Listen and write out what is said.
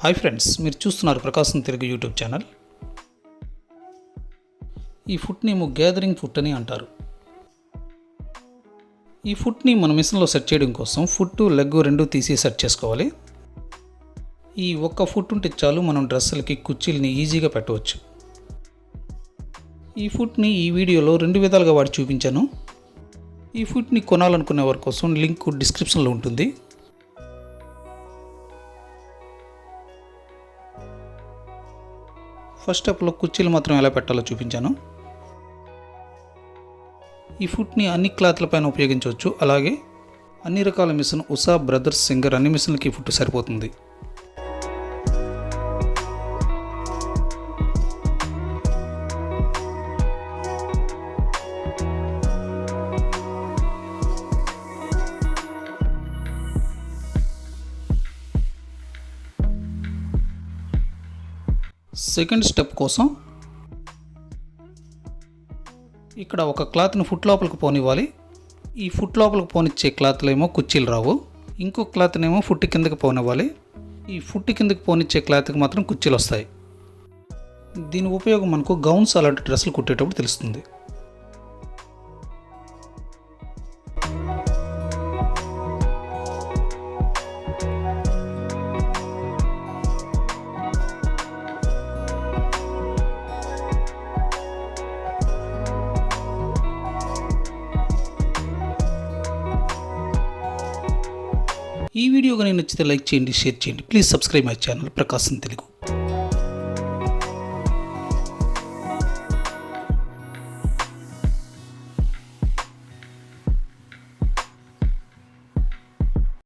Hi friends, మీరు చూస్తున్నారు ప్రకాశం Telugu YouTube channel. ఈ ఫుట్నేమో గ్యాదరింగ్ ఫుట్ అని అంటారు. ఈ ఫుట్ని మన మిషన్లో సెట్ చేయడం కోసం ఫుట్ లెగ్ రెండు తీసి సెట్ చేసుకోవాలి. ఈ ఒక్క ఫుట్ ఉంటే చాలు, మనం డ్రెస్సులకి కుర్చీలని ఈజీగా పెట్టవచ్చు. ఈ ఫుట్ని ఈ వీడియోలో రెండు విధాలుగా వాడి చూపించాను. ఈ ఫుట్ని కొనాలనుకునే వారి కోసం లింక్ డిస్క్రిప్షన్లో ఉంటుంది. ఫస్ట్ స్టెప్లో కుర్చీలు మాత్రం ఎలా పెట్టాలో చూపించాను. ఈ ఫుట్ని అన్ని క్లాత్ల పైన ఉపయోగించవచ్చు. అలాగే అన్ని రకాల మిషన్, ఉషా, బ్రదర్స్, సింగర్ అన్ని మిషన్లకి ఈ ఫుట్ సరిపోతుంది. సెకండ్ స్టెప్ కోసం ఇక్కడ ఒక క్లాత్ని ఫుట్ లోపలికి పోనివ్వాలి. ఈ ఫుట్ లోపలికి పోనిచ్చే క్లాత్లో ఏమో కుర్చీలు రావు. ఇంకో క్లాత్నేమో ఫుట్ కిందకి పోనివ్వాలి. ఈ ఫుట్ కిందకి పోనిచ్చే క్లాత్కి మాత్రం కుర్చీలు వస్తాయి. దీని ఉపయోగం మనకు గౌన్స్ అలాంటి డ్రెస్సులు కుట్టేటప్పుడు తెలుస్తుంది. ఈ వీడియో కానీ నచ్చితే లైక్ చేయండి, షేర్ చేయండి. Please subscribe my channel Prakasam Telugu.